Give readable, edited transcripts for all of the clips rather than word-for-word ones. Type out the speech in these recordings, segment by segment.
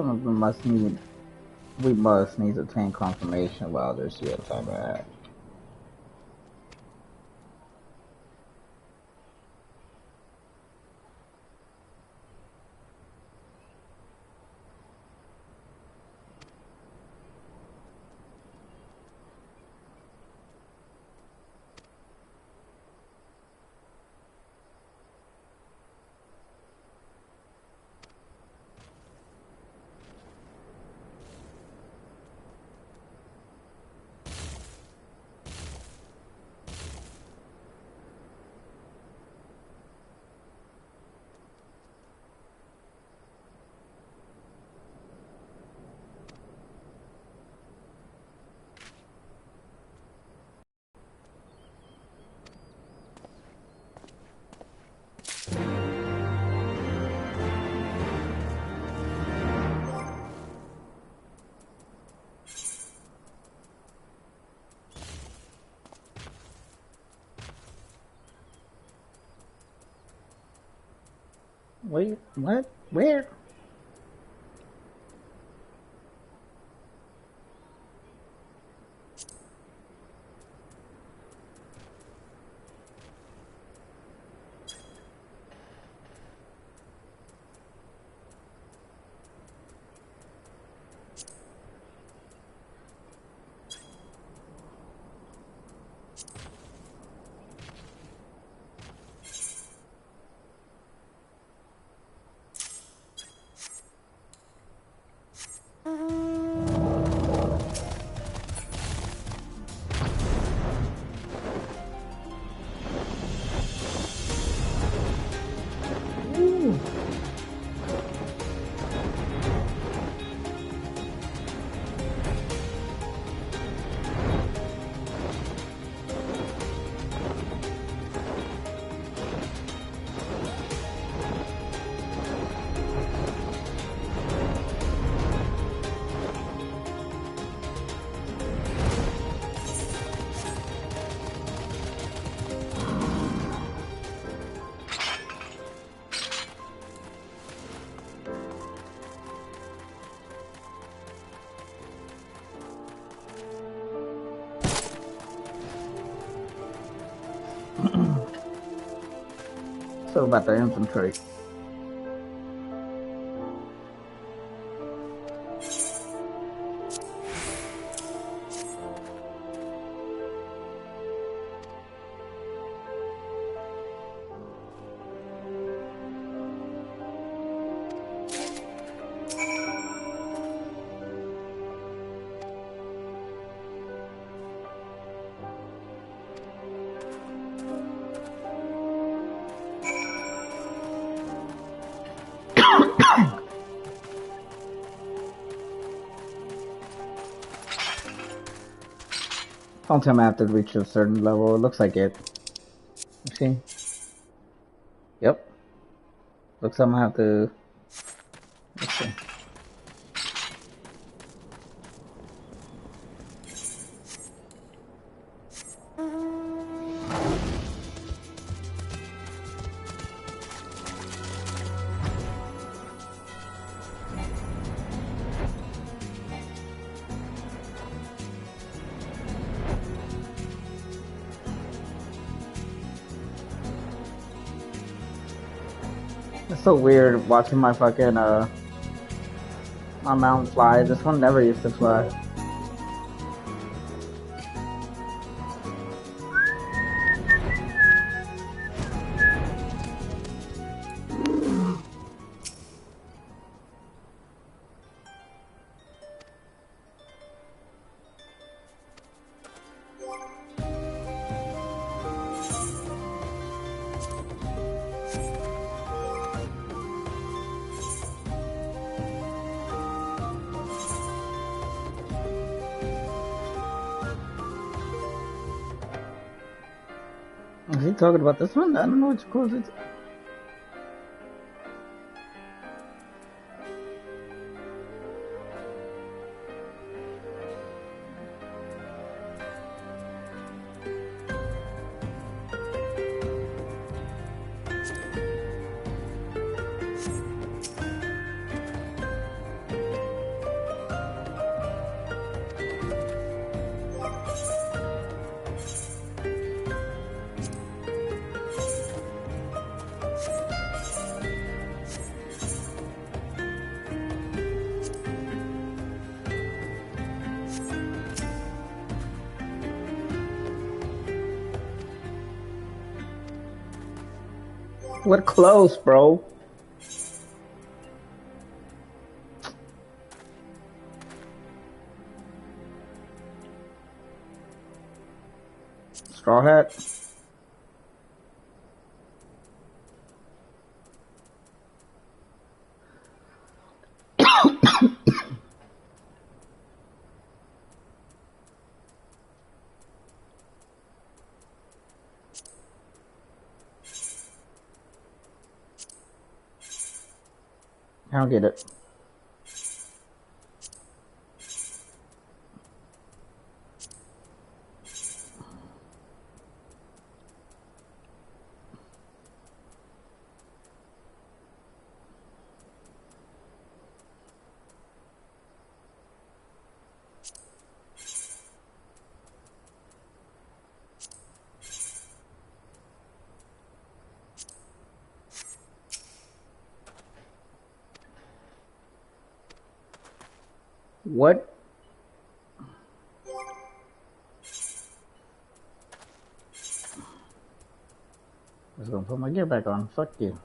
Some of them must need. We must need to obtain confirmation while there's yet time at. Wait, what? Where? Ooh. So about the infantry. Don't tell me I have to reach a certain level. It looks like it. You see? Yep. Looks like I'm gonna have to. Let's see. It's so weird watching my fucking my mount fly. This one never used to fly. Is he talking about this one? I don't know which course it's. We're close, bro. Straw hat. I don't get it. What? I was gonna put my gear back on. Fuck you.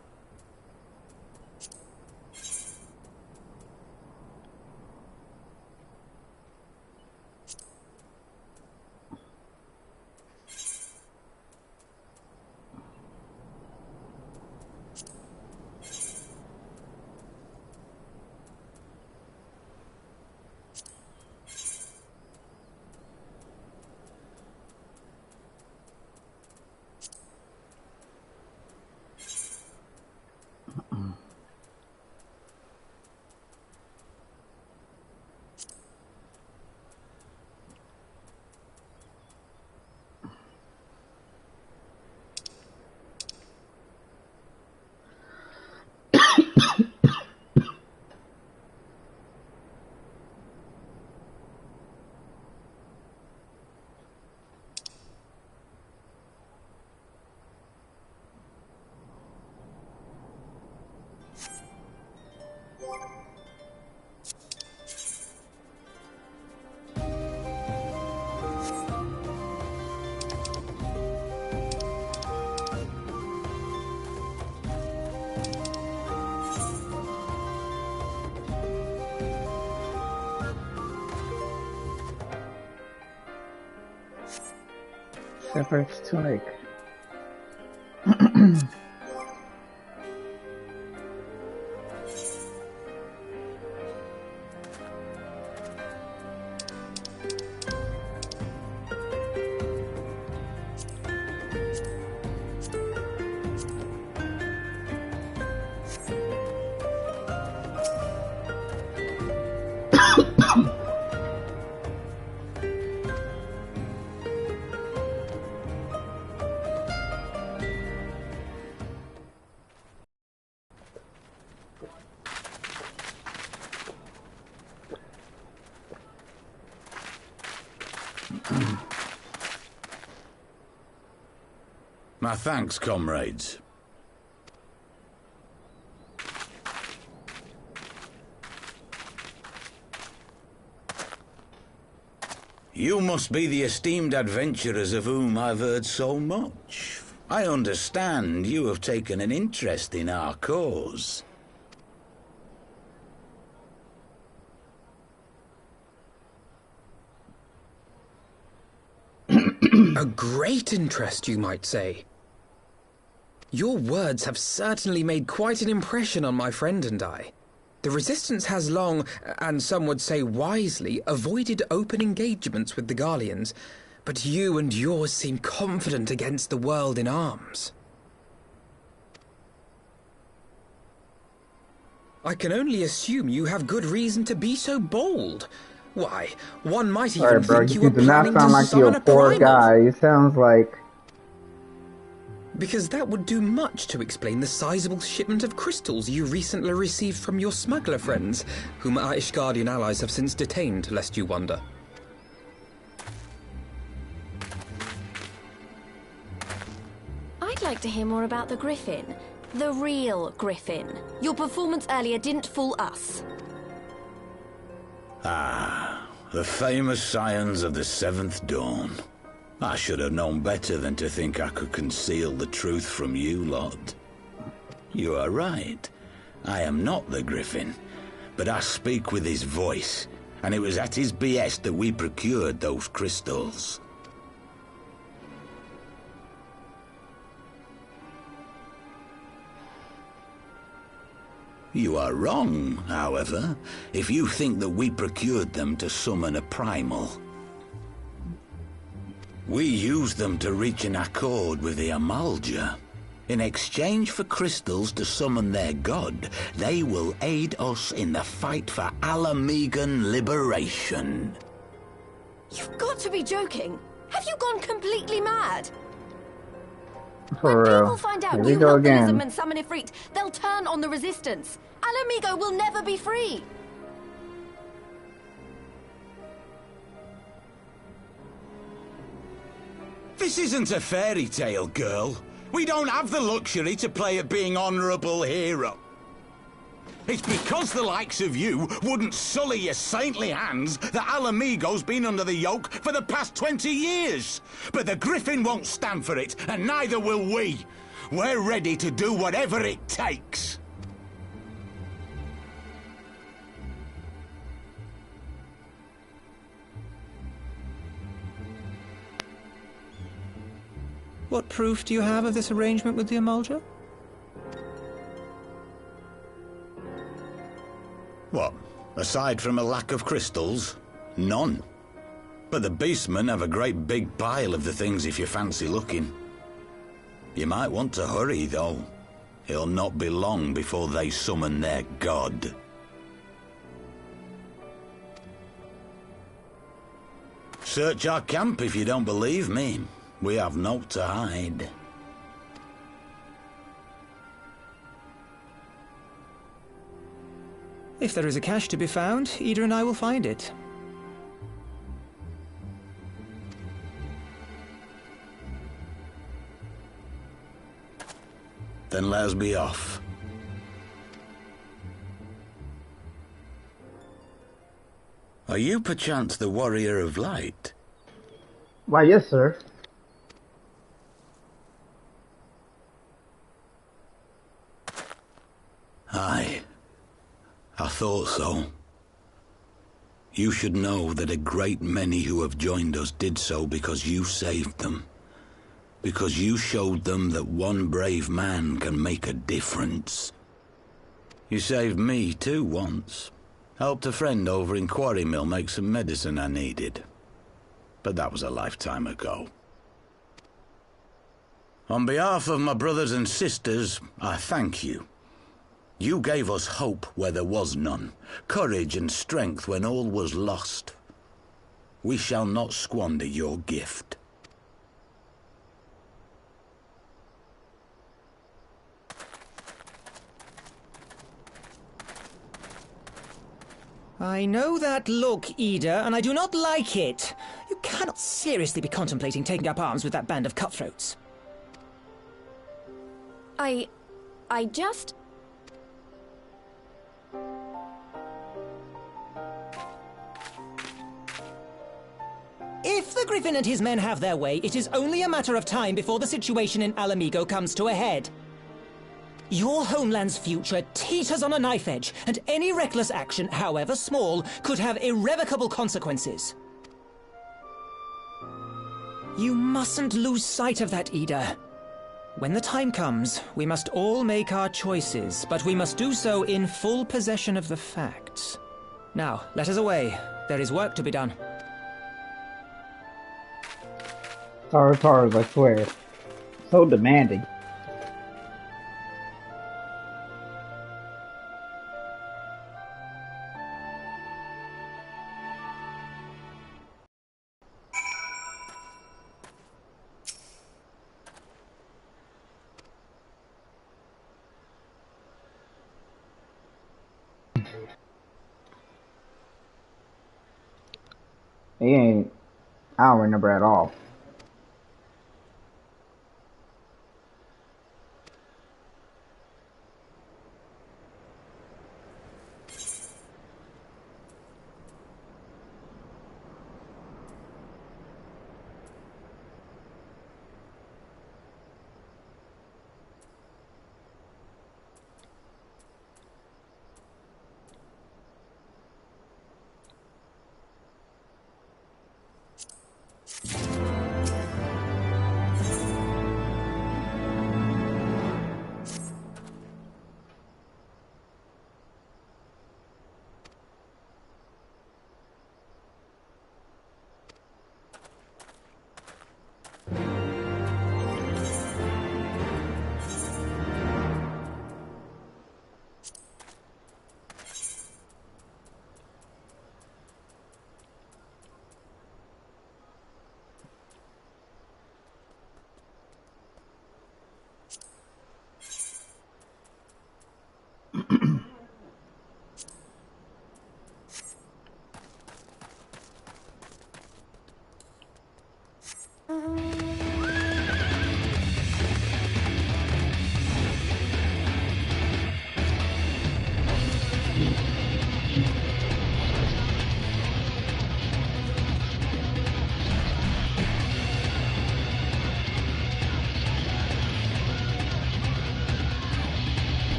Shepherd's tunic. My thanks, comrades. You must be the esteemed adventurers of whom I've heard so much. I understand you have taken an interest in our cause. A great interest, you might say. Your words have certainly made quite an impression on my friend and I. The Resistance has long, and some would say wisely, avoided open engagements with the Garleans, but you and yours seem confident against the world in arms. I can only assume you have good reason to be so bold. Why, one might even Alright, bro, think you were do not planning sound to like you're summon a a poor primal. guy. You sounds like... Because that would do much to explain the sizable shipment of crystals you recently received from your smuggler friends, whom our Ishgardian allies have since detained, lest you wonder. I'd like to hear more about the Griffin. The real Griffin. Your performance earlier didn't fool us. Ah, the famous scions of the Seventh Dawn. I should have known better than to think I could conceal the truth from you lot. You are right. I am not the Griffin, but I speak with his voice, and it was at his behest that we procured those crystals. You are wrong, however, if you think that we procured them to summon a primal. We used them to reach an accord with the Amalja. In exchange for crystals to summon their god, they will aid us in the fight for Alamegan liberation. You've got to be joking. Have you gone completely mad? For when real. people find out Here we you go helped the again. Lizardmen summon Ifrit, they'll turn on the resistance. Alamigo will never be free. This isn't a fairy tale, girl. We don't have the luxury to play at being honourable hero. It's because the likes of you wouldn't sully your saintly hands that Alamigo's been under the yoke for the past 20 years. But the Griffin won't stand for it, and neither will we. We're ready to do whatever it takes. What proof do you have of this arrangement with the Amalja? What? Aside from a lack of crystals? None. But the beastmen have a great big pile of the things if you fancy looking. You might want to hurry, though. It'll not be long before they summon their god. Search our camp if you don't believe me. We have naught to hide. If there is a cache to be found, Ida and I will find it. Then let us be off. Are you perchance the Warrior of Light? Why, yes, sir. Aye. I thought so. You should know that a great many who have joined us did so because you saved them. Because you showed them that one brave man can make a difference. You saved me too once. Helped a friend over in Quarry Mill make some medicine I needed. But that was a lifetime ago. On behalf of my brothers and sisters, I thank you. You gave us hope where there was none, courage and strength when all was lost. We shall not squander your gift. I know that look, Ida, and I do not like it. You cannot seriously be contemplating taking up arms with that band of cutthroats. I just... If the Griffin and his men have their way, it is only a matter of time before the situation in Alamigo comes to a head. Your homeland's future teeters on a knife edge, and any reckless action, however small, could have irrevocable consequences. You mustn't lose sight of that, Ida. When the time comes, we must all make our choices, but we must do so in full possession of the facts. Now, let us away. There is work to be done. Tars, I swear. So demanding. He ain't... I don't remember at all.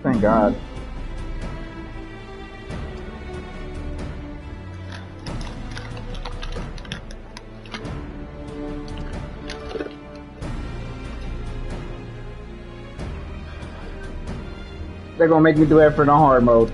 Thank God. They're gonna make me do effort on hard mode.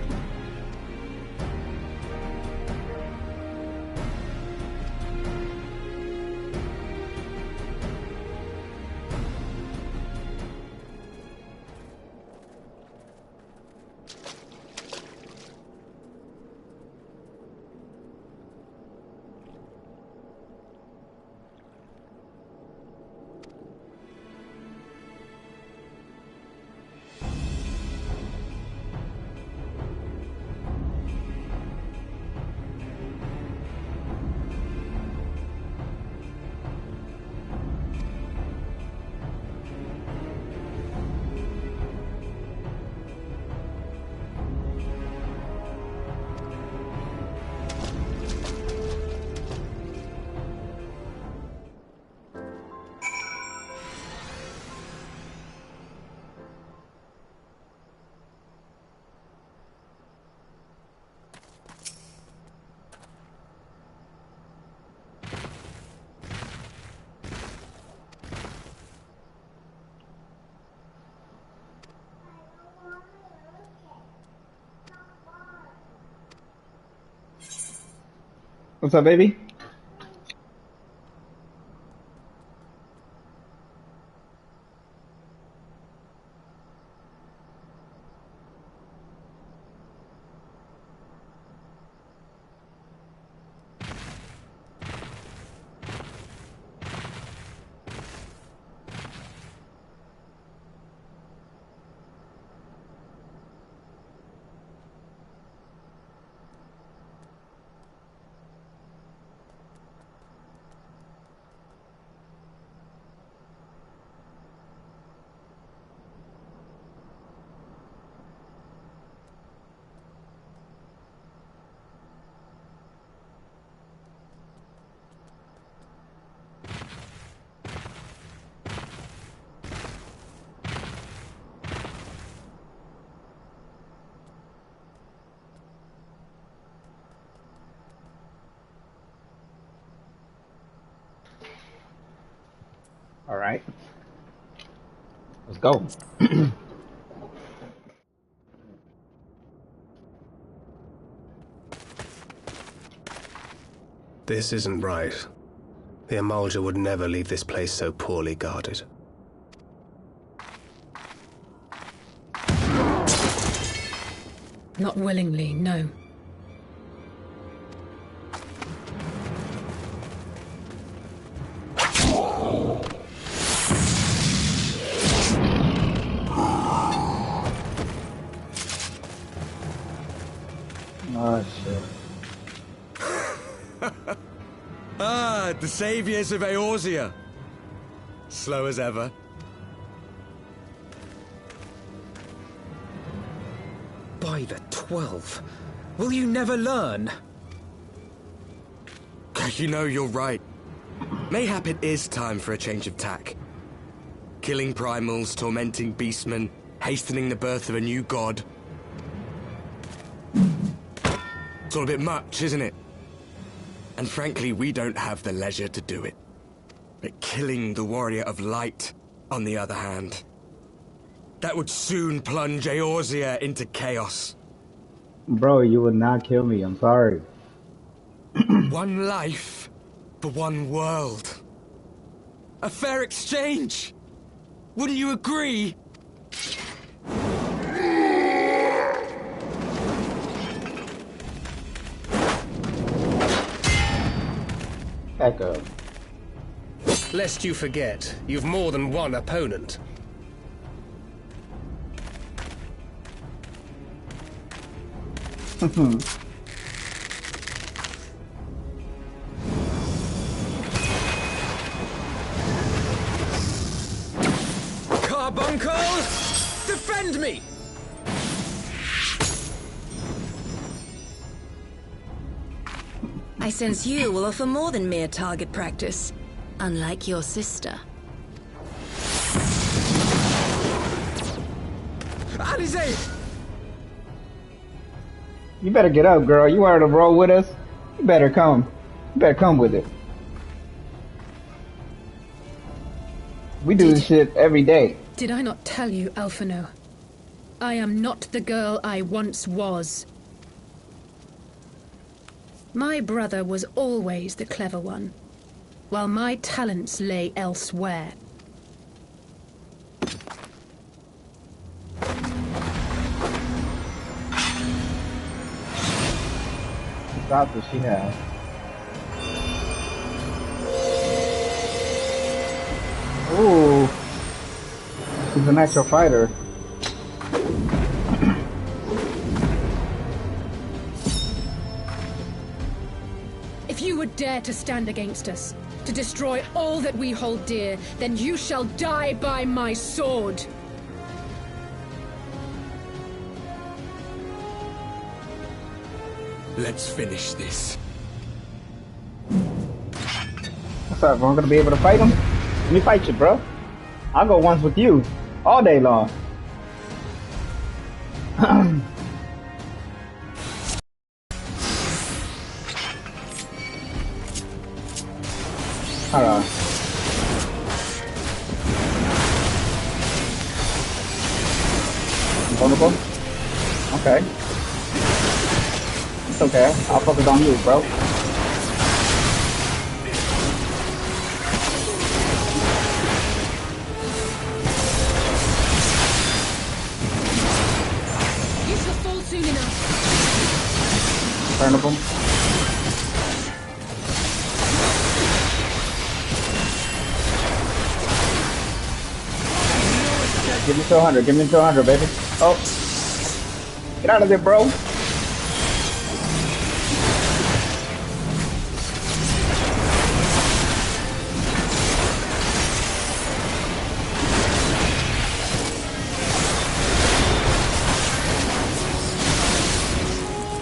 What's up, baby? All right, let's go. This isn't right. The Amalja would never leave this place so poorly guarded. Not willingly, no. Oh shit. Ah, the saviors of Eorzea. Slow as ever. By the 12. Will you never learn? You know, you're right. Mayhap it is time for a change of tack. Killing primals, tormenting beastmen, hastening the birth of a new god. It's all a bit much, isn't it? And frankly, we don't have the leisure to do it. But killing the warrior of light, on the other hand, that would soon plunge Eorzea into chaos. Bro, you would not kill me. I'm sorry. One life for one world. A fair exchange. Wouldn't you agree? Echo. Lest you forget, you've more than one opponent. Carbuncle! Defend me! I sense you will offer more than mere target practice, unlike your sister. Alize! You better get up, girl. You wanted to roll with us? You better come. You better come with it. We do this shit every day. Did I not tell you, Alphino? I am not the girl I once was. My brother was always the clever one, while my talents lay elsewhere. What does she have? Ooh, she's an actual fighter. If you would dare to stand against us, to destroy all that we hold dear, then you shall die by my sword. Let's finish this. What's up, bro? I'm gonna be able to fight him? Let me fight you, bro. I'll go once with you all day long. Hold on. Vulnerable? Okay. It's okay. I'll focus on you, bro. You shall fall soon enough. Turn of them. Give me to 100. Give me to 100, baby. Oh. Get out of there, bro.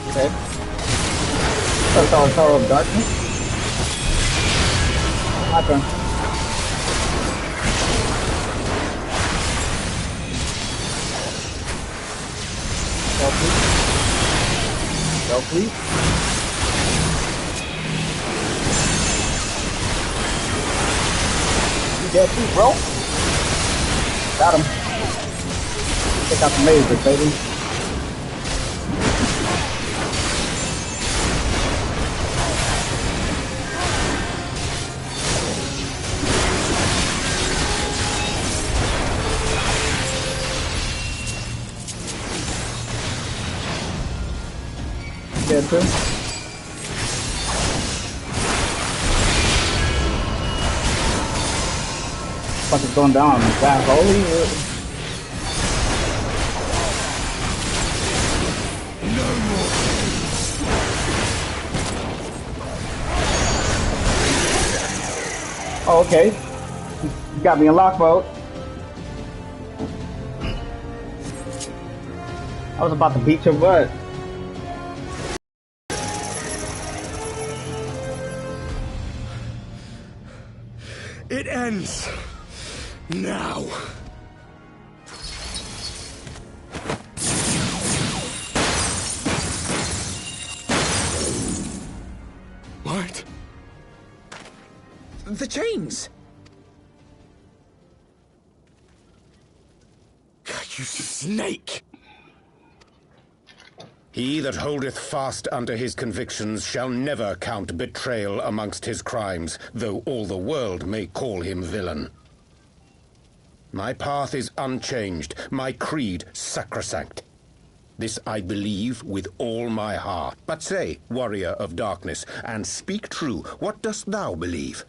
Okay. Tower of Darkness. My turn. Go, please. You dead too, bro. Got him. Take out the lasers, baby. Dead too. Fuck is going down? That holy. Oh, okay. You got me in lock mode. I was about to beat your butt. It ends now. What? The chains! You snake! He that holdeth fast unto his convictions shall never count betrayal amongst his crimes, though all the world may call him villain. My path is unchanged, my creed sacrosanct. This I believe with all my heart. But say, warrior of darkness, and speak true, what dost thou believe?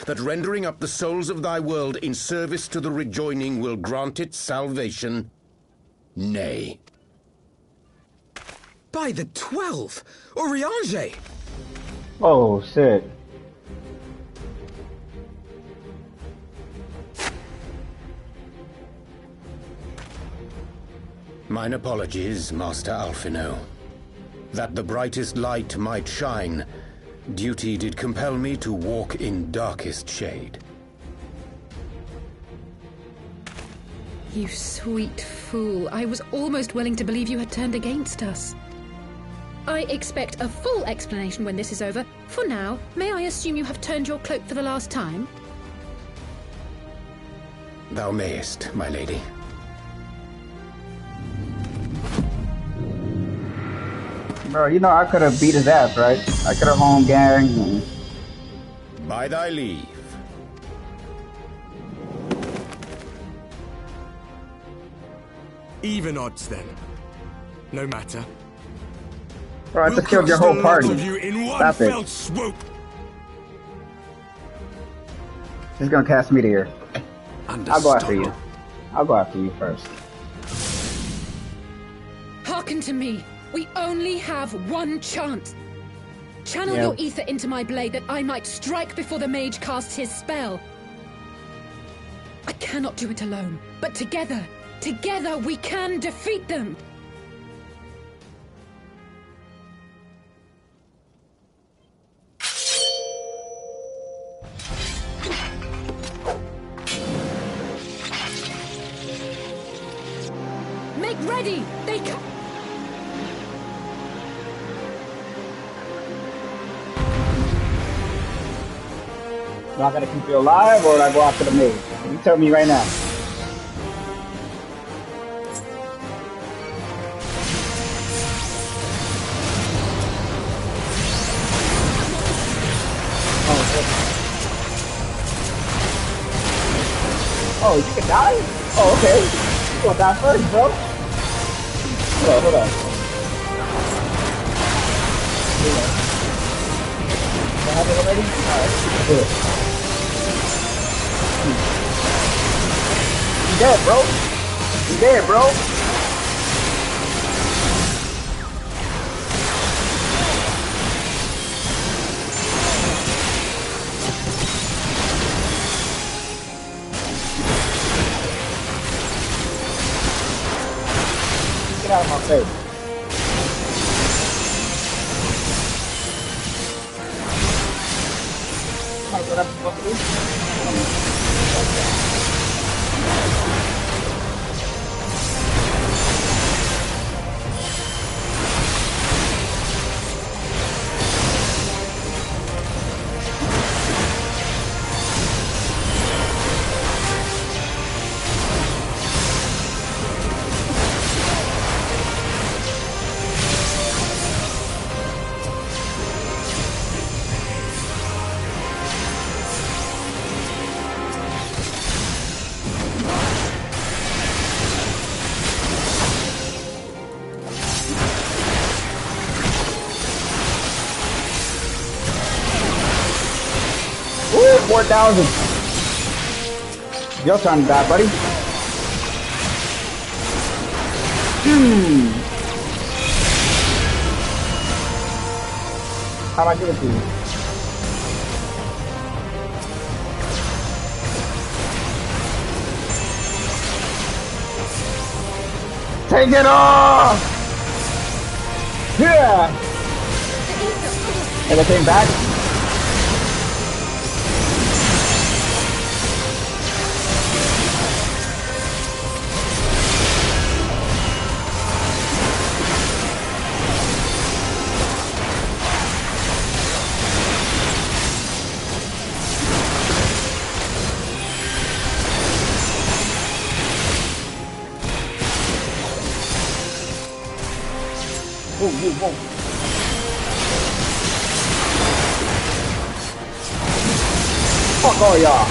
That rendering up the souls of thy world in service to the rejoining will grant it salvation? Nay. By the 12! Oriange! Oh, shit. Mine apologies, Master Alphino. That the brightest light might shine, duty did compel me to walk in darkest shade. You sweet fool. I was almost willing to believe you had turned against us. I expect a full explanation when this is over. For now, may I assume you have turned your cloak for the last time? Thou mayest, my lady. Bro, you know I could have beat his ass, right? I could have home gang. And... By thy leave. Even odds, then. No matter. Bro, I We'll just killed your crush whole the party. lot of you in one Stop fell it. swoop. He's gonna cast Meteor. Understood. I'll go after you. I'll go after you first. Hearken to me. We only have one chance. Channel Yeah. your ether into my blade that I might strike before the mage casts his spell. I cannot do it alone, but together we can defeat them. Make ready! They come! Do I gotta keep you alive or do I go after the mage? You tell me right now. Oh, you can die? Oh, okay. You gonna die first, bro. Hold on. I have it already? Alright, good. You dead, bro. You dead, bro. Get out of my face. What I'm supposed to do? Woo, 4,000. Your time to die, buddy. How'd I give it to you? Take it off! Yeah! And it came back? Whoa, whoa, whoa. Fuck all y'all.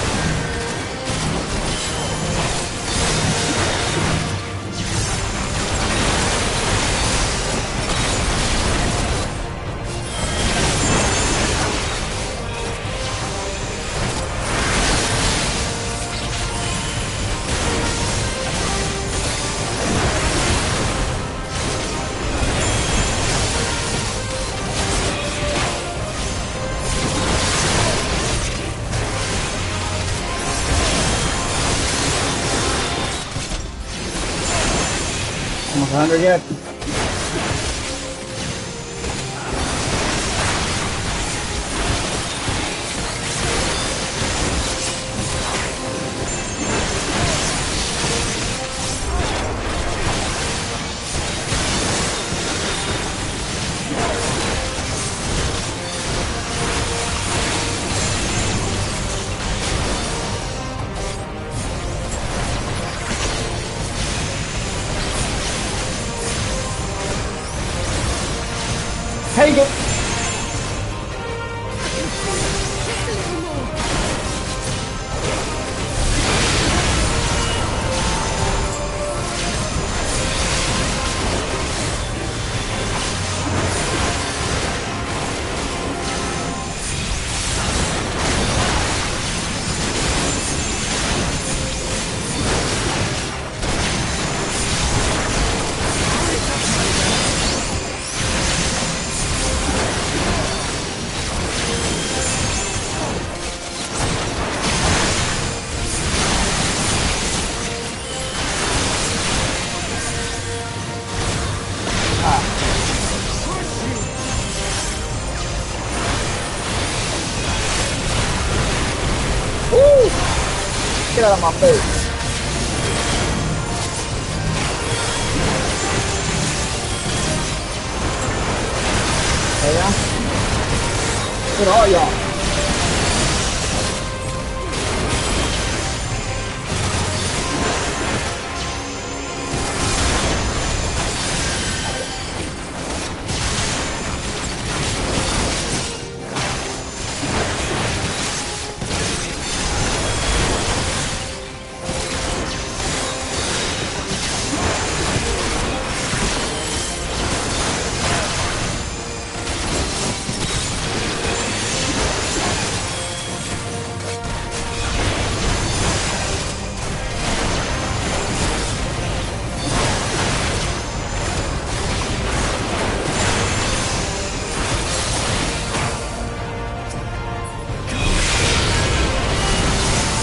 100 yet. Take it! Get out of my face. Hey, yeah? Look at all y'all.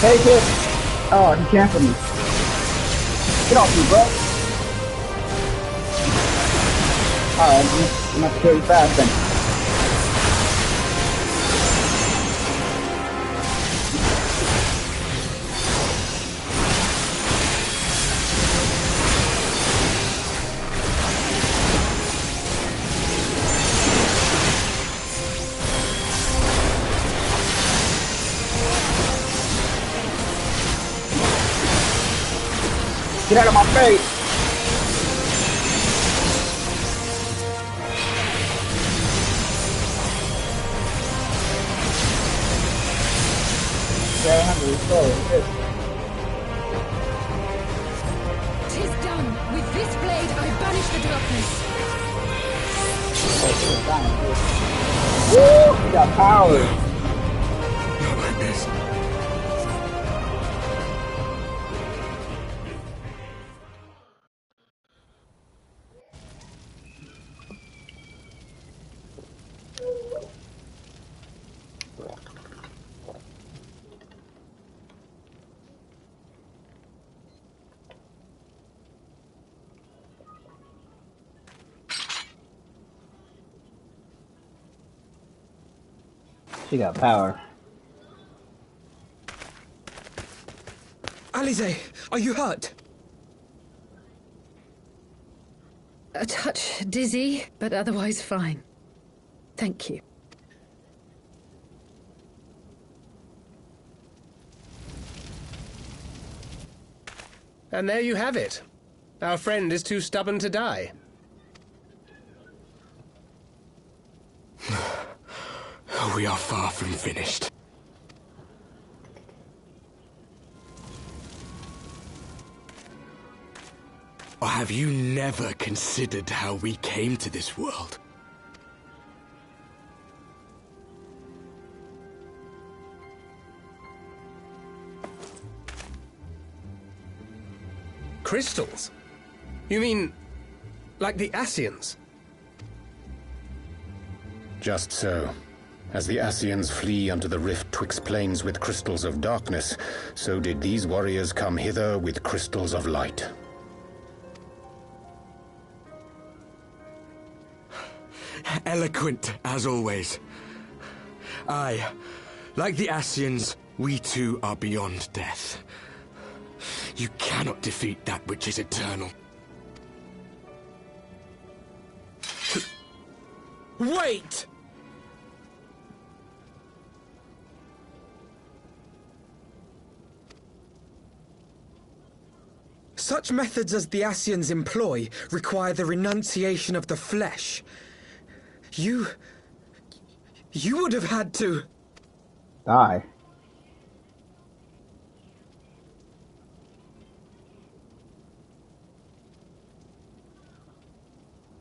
Take it! Oh, he canceled me. Get off me, bro. Alright, I'm gonna have to kill you fast then. Get out of my face! Yeah, 100 is slow. "'Tis done. With this blade I banish the darkness." Woo! He got power! Not like this. She got power. Alize, are you hurt? A touch dizzy, but otherwise fine. Thank you. And there you have it. Our friend is too stubborn to die. We are far from finished. Or have you never considered how we came to this world? Crystals? You mean, like the Ascians? Just so. As the Ascians flee unto the rift twixt planes with crystals of darkness, so did these warriors come hither with crystals of light. eloquent as always. Aye, like the Ascians, we too are beyond death. You cannot defeat that which is eternal. Wait! Such methods as the Ascians employ require the renunciation of the flesh. You would have had to... Die.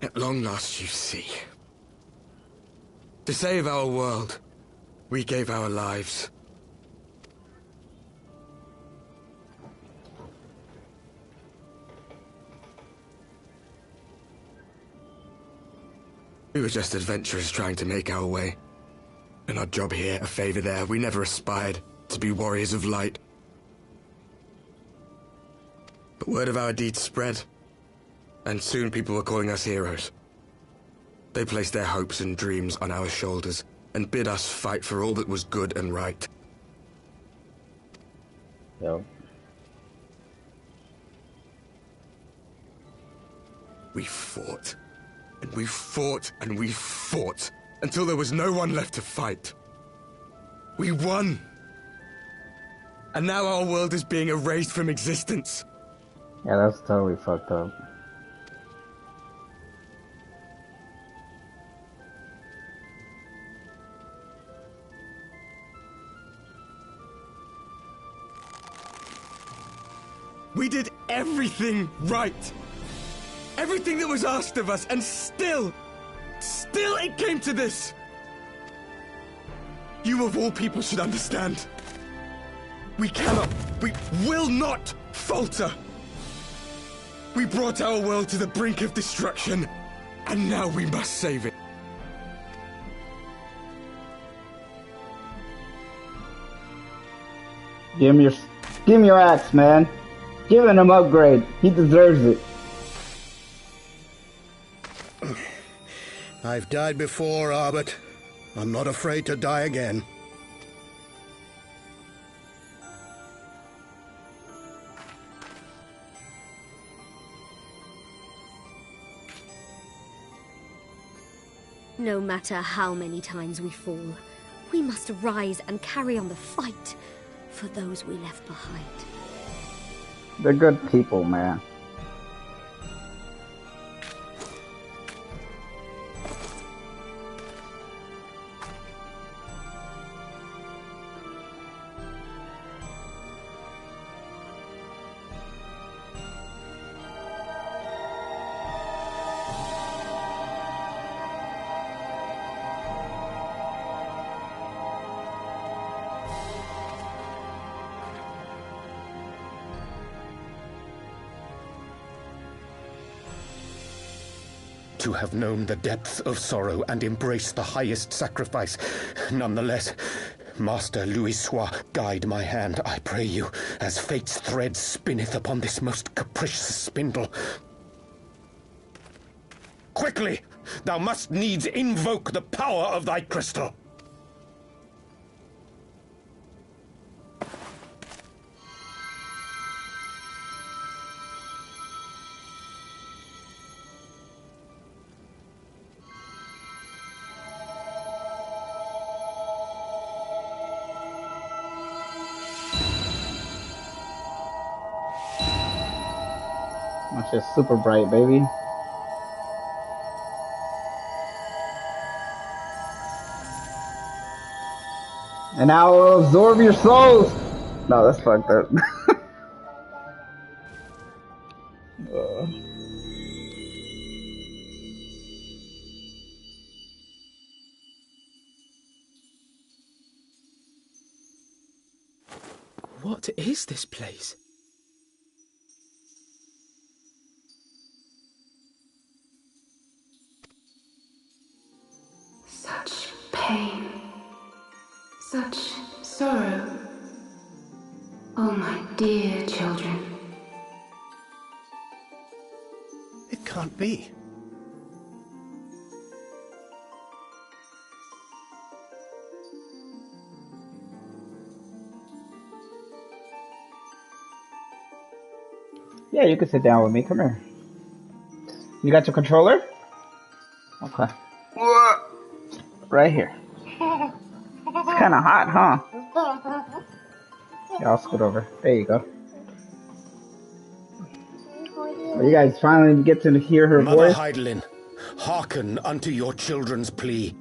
At long last, you see. To save our world, we gave our lives. We were just adventurers trying to make our way. An odd job here, a favor there. We never aspired to be warriors of light. But word of our deeds spread, and soon people were calling us heroes. They placed their hopes and dreams on our shoulders, and bid us fight for all that was good and right. Yep. We fought, and we fought, and we fought, until there was no one left to fight. We won! And now our world is being erased from existence. Yeah, that's totally fucked up. We did everything right. Everything that was asked of us, and still it came to this. You of all people should understand. We will not falter. We brought our world to the brink of destruction, and now we must save it. Give him your axe, man. Give him an upgrade. He deserves it. I've died before, Arbet. I'm not afraid to die again. No matter how many times we fall, we must rise and carry on the fight for those we left behind. They're good people, man. To have known the depth of sorrow and embraced the highest sacrifice. Nonetheless, Master Louis-Sois, guide my hand, I pray you, as fate's thread spinneth upon this most capricious spindle. Quickly! Thou must needs invoke the power of thy crystal. That's just super bright, baby. And now it'll absorb your souls! No, that's fucked up. What is this place? Such pain. Such sorrow. Oh, my dear children. It can't be. Yeah, you can sit down with me. Come here. You got your controller? Okay. Right here. It's kind of hot, huh? Yeah, I'll scoot over. There you go. Well, you guys finally get to hear her Mother voice. Hydaelyn, hearken unto your children's plea.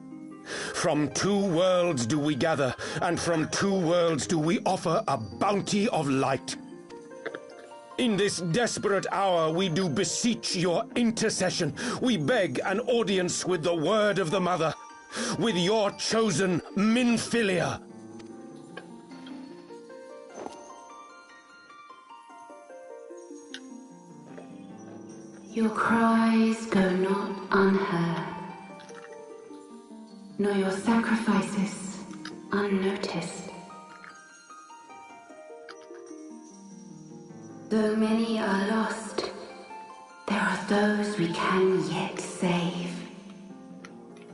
From two worlds do we gather, and from two worlds do we offer a bounty of light. In this desperate hour we do beseech your intercession. We beg an audience with the word of the Mother, with your chosen Minfilia. Your cries go not unheard, nor your sacrifices unnoticed. Though many are lost, there are those we can yet save,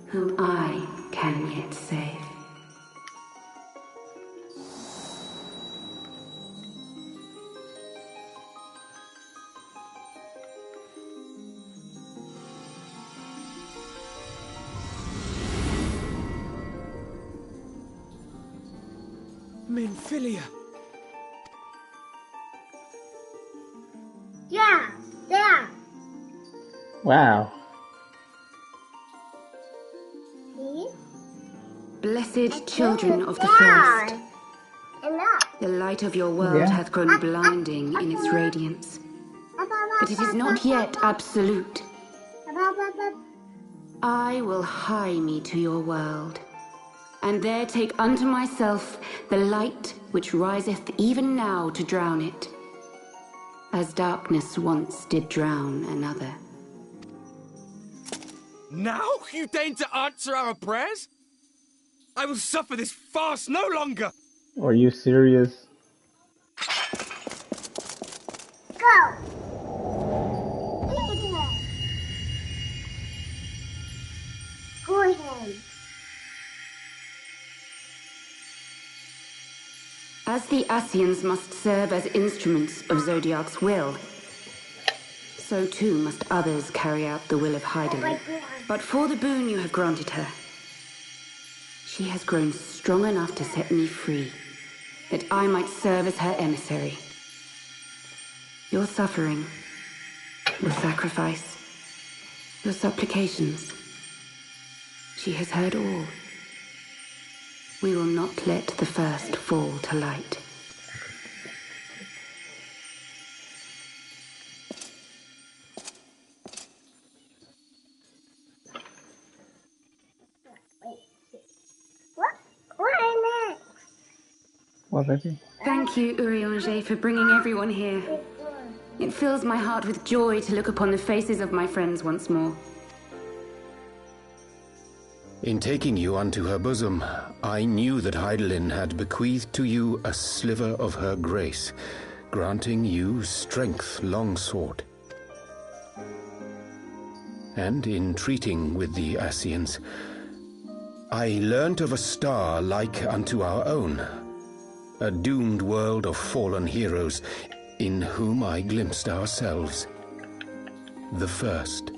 whom I can yet save. Minfilia. Yeah. Wow. Blessed children of the first, the light of your world hath grown blinding in its radiance, but it is not yet absolute. I will hie me to your world, and there take unto myself the light which riseth even now to drown it, as darkness once did drown another. Now you deign to answer our prayers? I will suffer this farce no longer! Are you serious? Go. Go ahead. As the Ascians must serve as instruments of Zodiark's will, so too must others carry out the will of Hydaelyn. But for the boon you have granted her, she has grown strong enough to set me free, that I might serve as her emissary. Your suffering, your sacrifice, your supplications, she has heard all. We will not let the first fall to light. What, baby? Thank you, Urianger, for bringing everyone here. It fills my heart with joy to look upon the faces of my friends once more. In taking you unto her bosom, I knew that Hydaelyn had bequeathed to you a sliver of her grace, granting you strength long sought. And in treating with the Ascians, I learnt of a star like unto our own, a doomed world of fallen heroes, in whom I glimpsed ourselves, the first.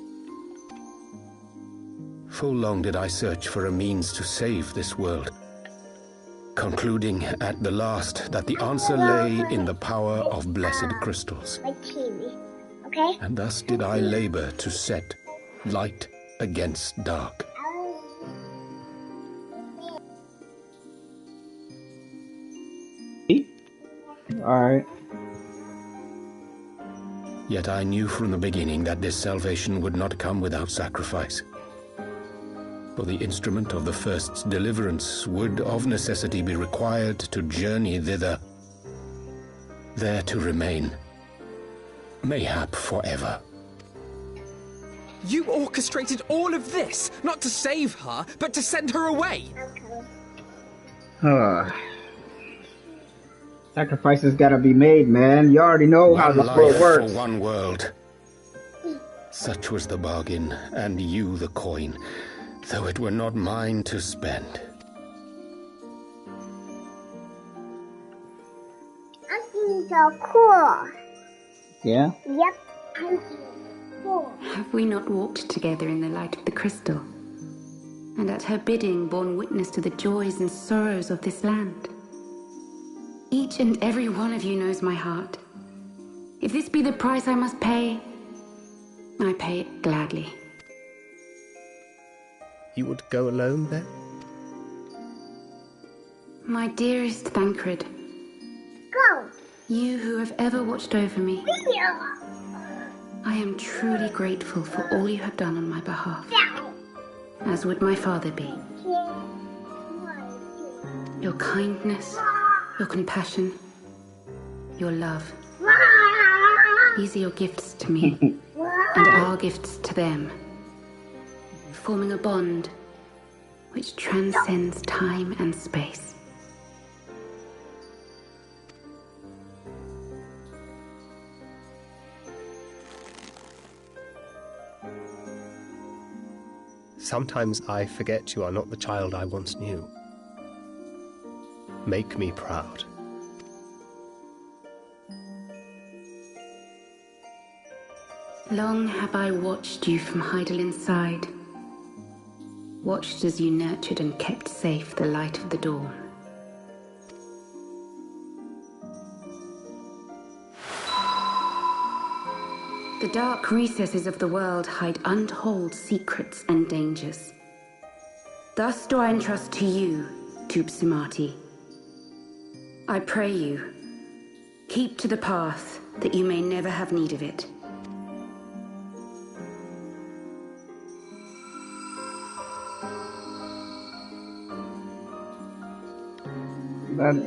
Full long did I search for a means to save this world, concluding at the last that the answer lay in the power of blessed crystals. Like TV, okay? And thus did I labor to set light against dark. Alright. Yet I knew from the beginning that this salvation would not come without sacrifice. For the instrument of the first's deliverance would of necessity be required to journey thither, there to remain, mayhap forever. You orchestrated all of this, not to save her, but to send her away. Sacrifices gotta be made, man. You already know how this world works. For one world. Such was the bargain, and you the coin, though it were not mine to spend. I think so cool. Yeah? Yep. Have we not walked together in the light of the crystal? And at her bidding borne witness to the joys and sorrows of this land? Each and every one of you knows my heart. If this be the price I must pay, I pay it gladly. You would go alone, then? My dearest Thancred. Go! You who have ever watched over me. I am truly grateful for all you have done on my behalf. As would my father be. Your kindness, your compassion, your love. These are your gifts to me, and our gifts to them, forming a bond which transcends time and space. Sometimes I forget you are not the child I once knew. Make me proud. Long have I watched you from Hydalin's side, watched as you nurtured and kept safe the light of the dawn. The dark recesses of the world hide untold secrets and dangers. Thus do I entrust to you, Tupsimati. I pray you, keep to the path that you may never have need of it.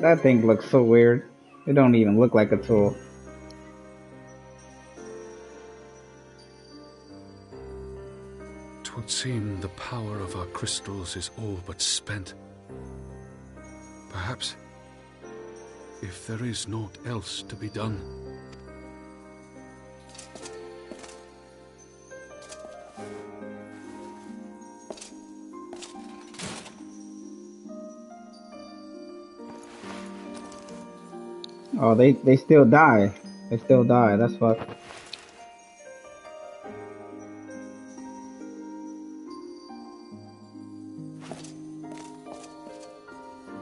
That thing looks so weird. It don't even look like a tool. Twould seem the power of our crystals is all but spent. Perhaps, if there is naught else to be done. Oh, they still die. They still die. That's what.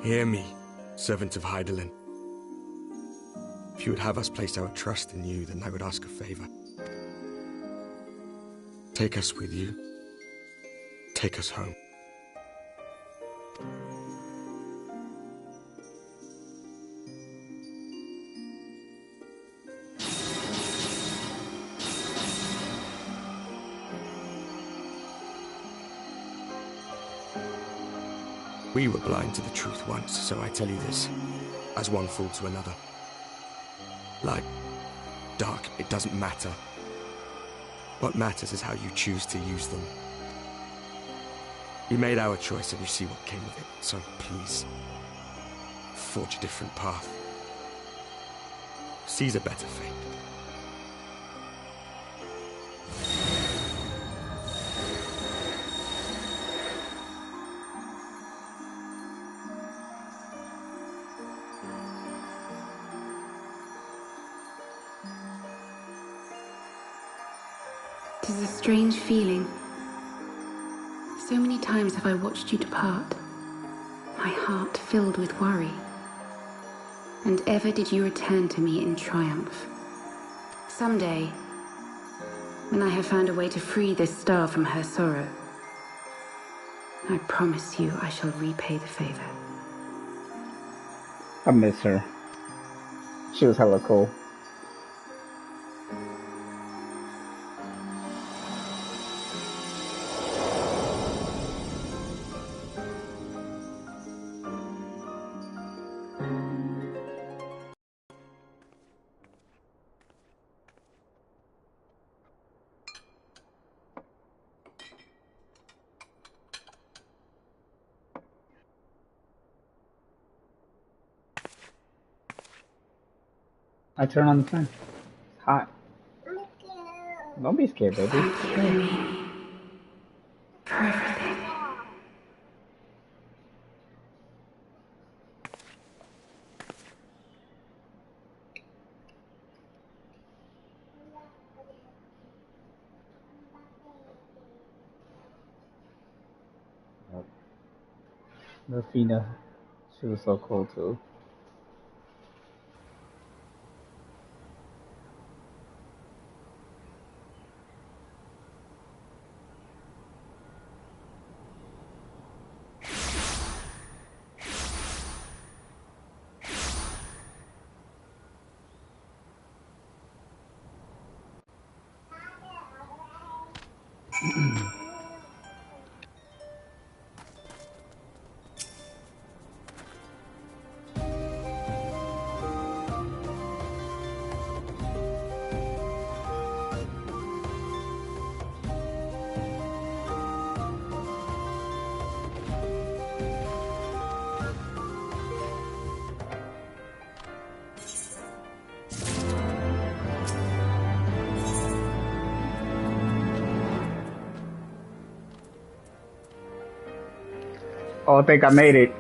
Hear me, servant of Hydaelyn. If you would have us place our trust in you, then I would ask a favor. Take us with you. Take us home. We were blind to the truth once, so I tell you this, as one fool to another. Light, dark, it doesn't matter. What matters is how you choose to use them. We made our choice and you see what came of it, so please, forge a different path. Seize a better fate. It is a strange feeling. So many times have I watched you depart, my heart filled with worry. And ever did you return to me in triumph. Someday, when I have found a way to free this star from her sorrow, I promise you I shall repay the favor. I miss her. She was hella cool. I turn on the fan. It's hot. Don't be scared, baby. Thank you, Amy, for everything. Rafina, she was so cool too. Oh, I think I made it.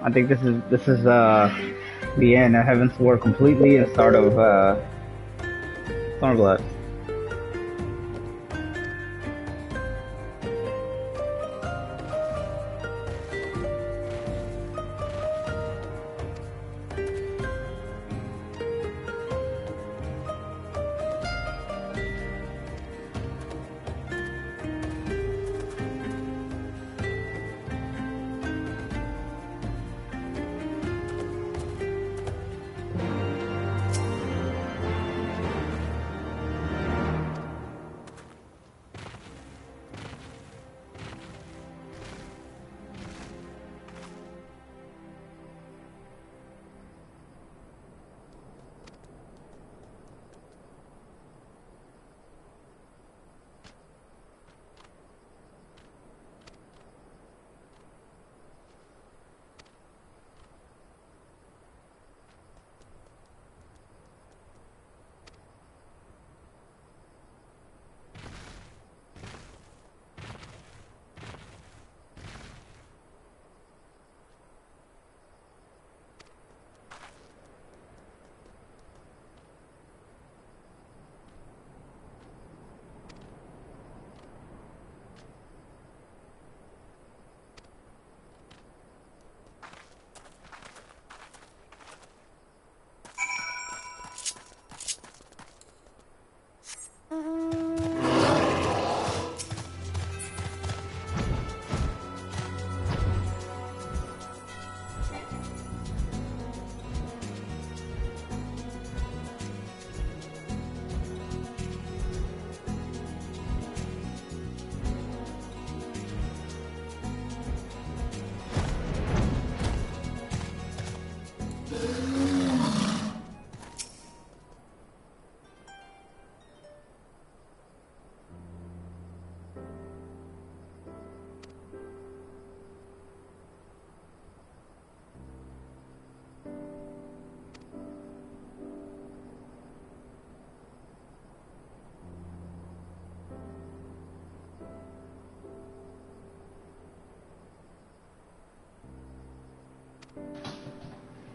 I think this is the end. I haven't swore completely and start of Stormblood.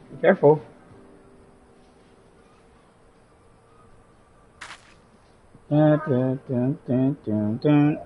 Be careful. Dun, dun, dun, dun, dun, dun.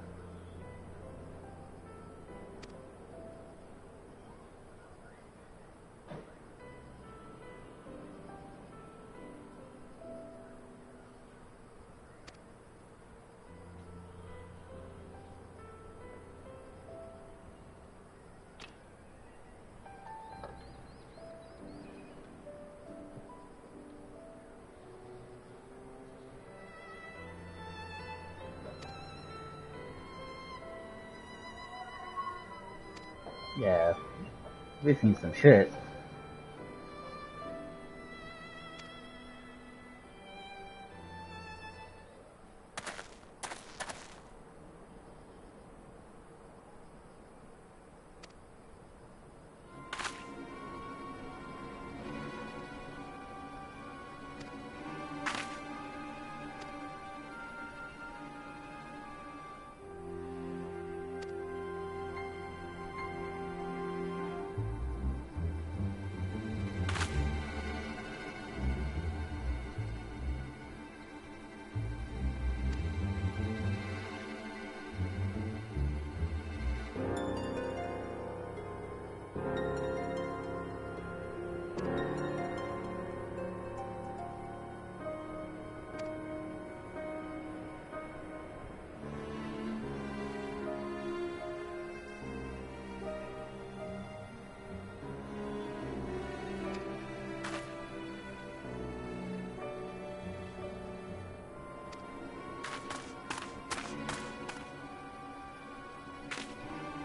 Yeah, we've seen some shit.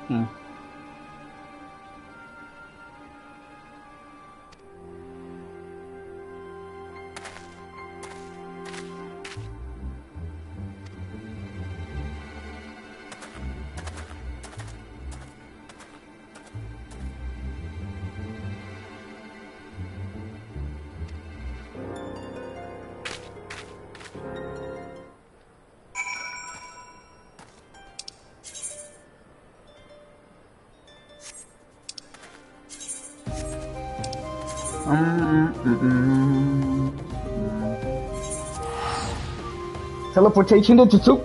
Hmm. Teleportation into soup.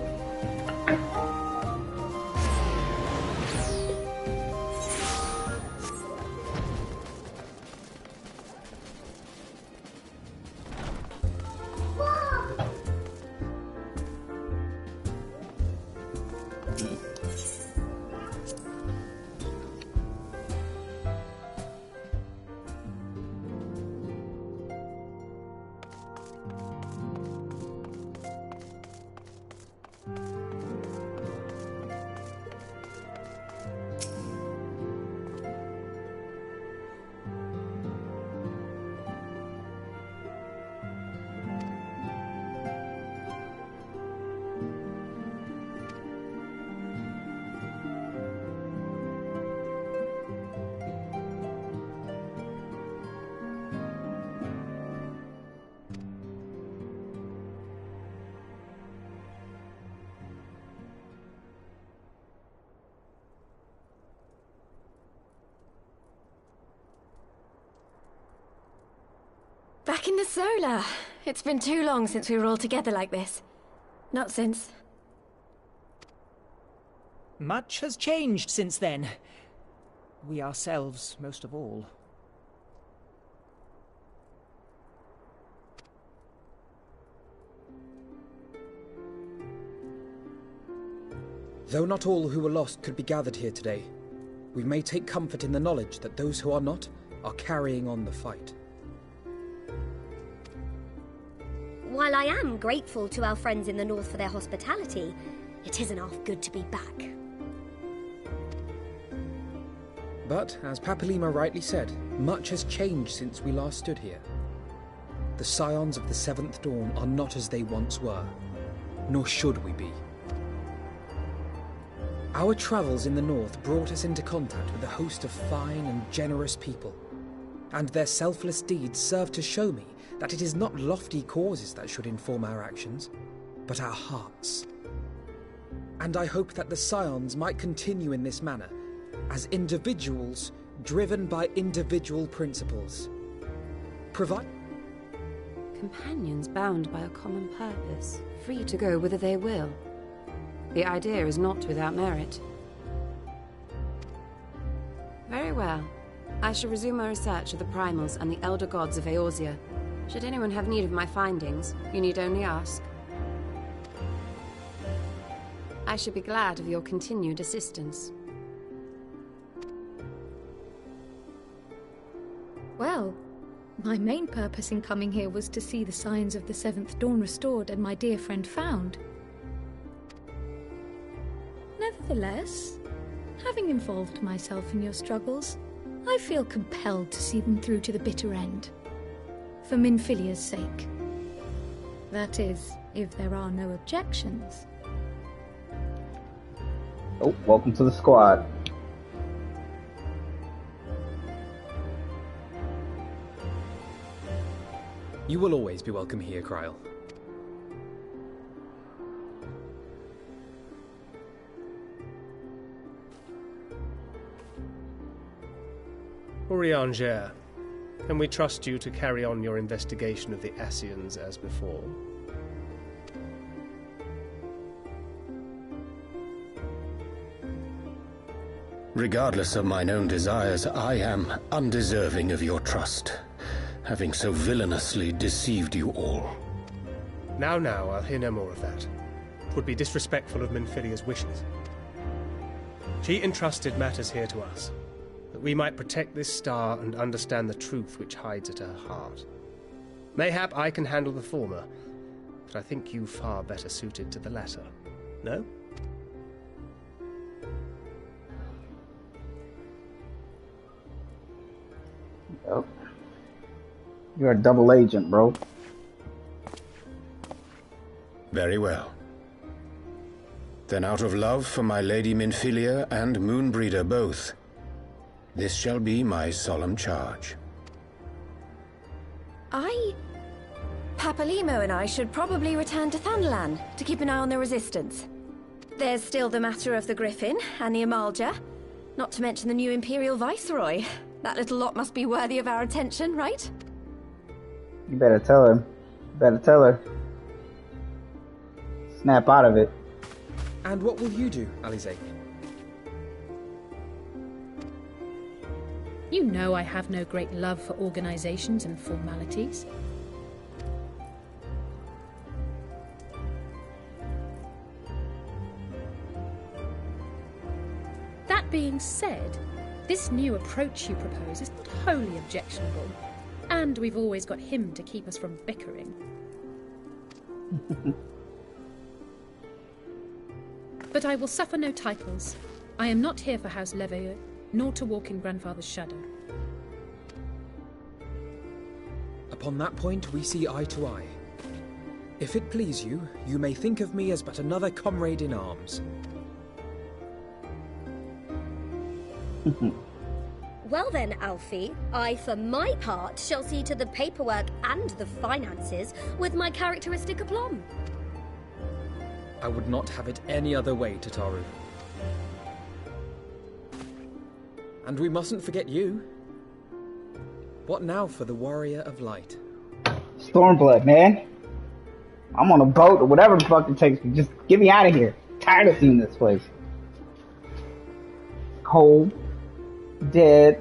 Back in the Solar. It's been too long since we were all together like this. Not since... Much has changed since then. We ourselves, most of all. Though not all who were lost could be gathered here today, we may take comfort in the knowledge that those who are not are carrying on the fight. While I am grateful to our friends in the north for their hospitality, it isn't half good to be back. But, as Papalima rightly said, much has changed since we last stood here. The Scions of the Seventh Dawn are not as they once were, nor should we be. Our travels in the north brought us into contact with a host of fine and generous people, and their selfless deeds serve to show me that it is not lofty causes that should inform our actions, but our hearts. And I hope that the Scions might continue in this manner, as individuals driven by individual principles. Companions bound by a common purpose, free to go whither they will. The idea is not without merit. Very well. I shall resume my research of the primals and the elder gods of Eorzea. Should anyone have need of my findings, you need only ask. I should be glad of your continued assistance. Well, my main purpose in coming here was to see the signs of the Seventh Dawn restored and my dear friend found. Nevertheless, having involved myself in your struggles, I feel compelled to see them through to the bitter end. For Minfilia's sake. That is, if there are no objections. Oh, welcome to the squad. You will always be welcome here, Kryl. Urianger, can we trust you to carry on your investigation of the Ascians as before? Regardless of mine own desires, I am undeserving of your trust, having so villainously deceived you all. Now, I'll hear no more of that. It would be disrespectful of Minfilia's wishes. She entrusted matters here to us, that we might protect this star and understand the truth which hides at her heart. Mayhap I can handle the former, but I think you far better suited to the latter. No? Yep. You're a double agent, bro. Very well. Then out of love for my Lady Minfilia and Moonbreeder both, this shall be my solemn charge. Papalimo and I should probably return to Thunderland to keep an eye on the Resistance. There's still the matter of the Griffin and the Amalja, not to mention the new Imperial Viceroy. That little lot must be worthy of our attention, right? You better tell her. Better tell her. Snap out of it. And what will you do, Alize? You know I have no great love for organizations and formalities. That being said, this new approach you propose is not wholly objectionable. And we've always got him to keep us from bickering. But I will suffer no titles. I am not here for House Leveilleur, nor to walk in Grandfather's shadow. Upon that point, we see eye to eye. If it please you, you may think of me as but another comrade in arms. Well then, Alfie, I, for my part, shall see to the paperwork and the finances with my characteristic aplomb. I would not have it any other way, Tataru. And we mustn't forget you. What now for the Warrior of Light? Stormblood, man. I'm on a boat or whatever the fuck it takes to just get me out of here. Tired of seeing this place. Cold. Dead.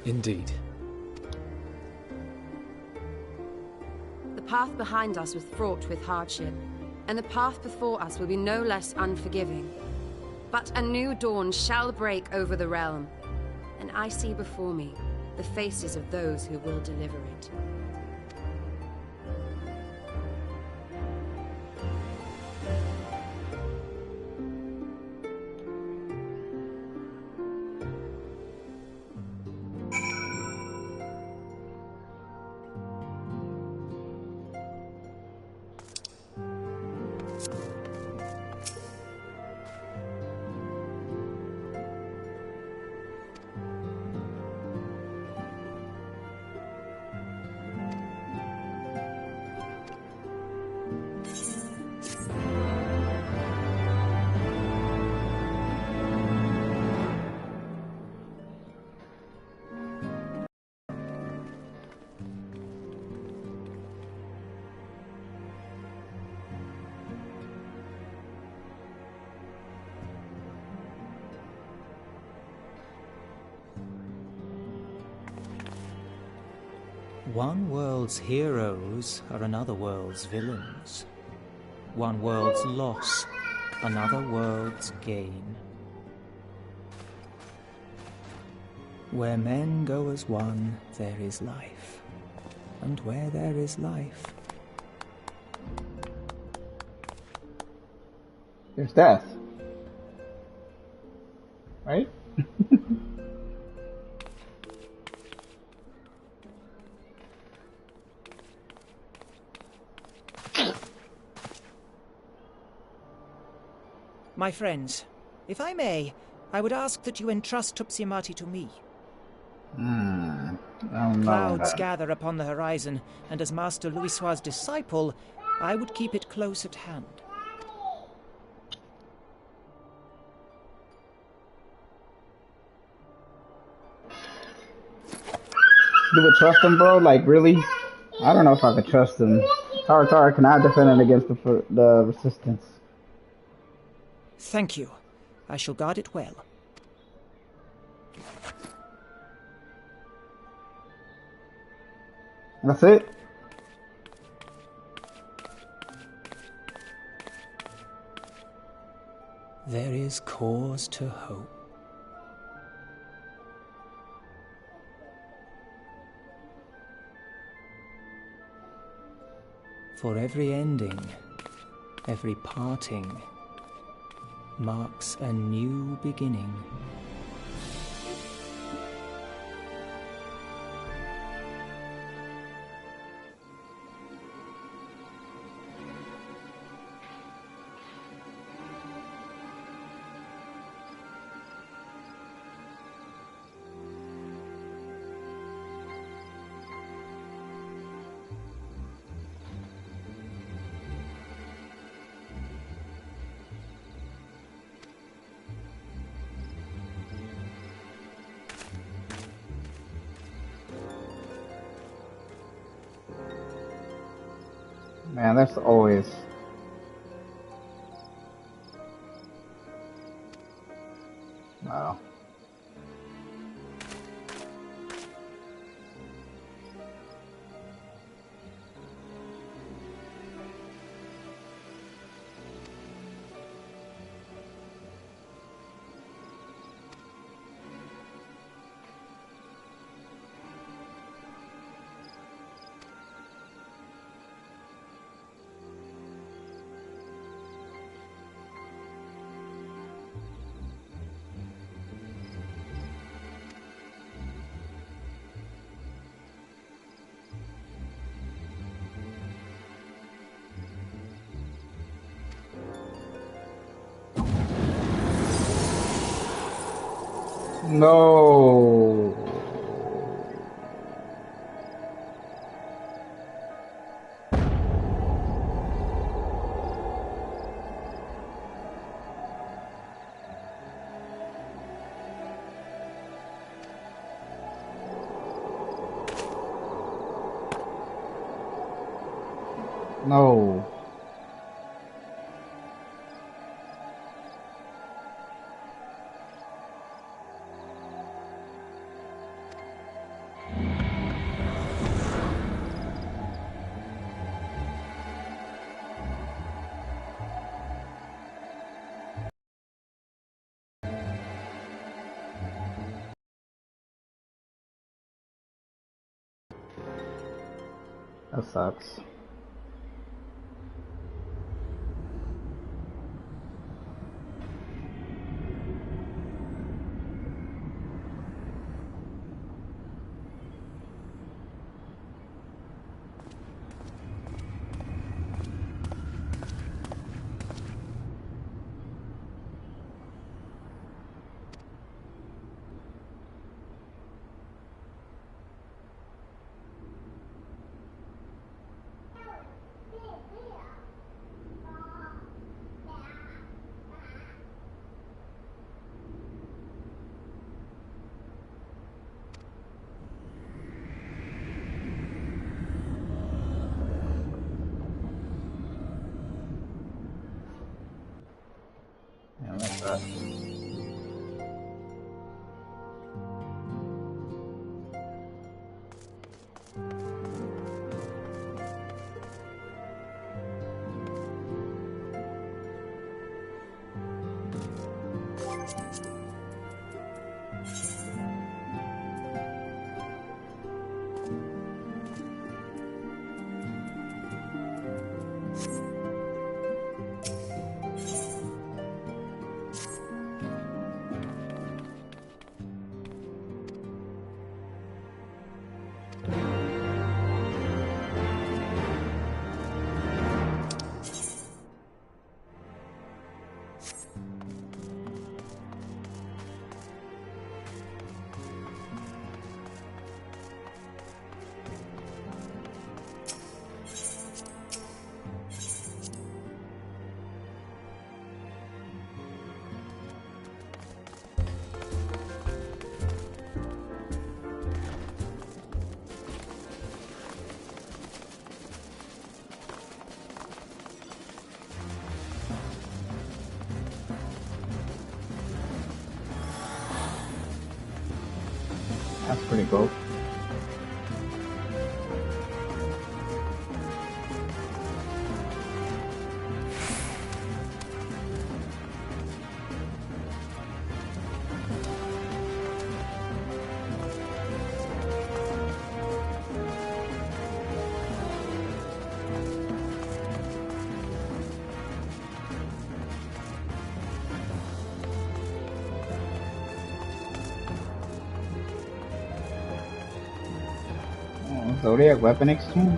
Indeed. The path behind us was fraught with hardship, and the path before us will be no less unforgiving. But a new dawn shall break over the realm, and I see before me the faces of those who will deliver it. One world's heroes are another world's villains. One world's loss, another world's gain. Where men go as one, there is life. And where there is life, there's death. Right? My friends, if I may, I would ask that you entrust Tupsimati to me. Clouds gather upon the horizon, and as Master Louisoix's disciple, I would keep it close at hand. Do we trust him, bro? Like, really? I don't know if I could trust him. Tara cannot defend it against the Resistance. Thank you. I shall guard it well. That's it. There is cause to hope. For every ending, every parting, marks a new beginning. Man, there's always... Wow. No. No. That sucks. That's pretty cool. Zodiac weapon exchange?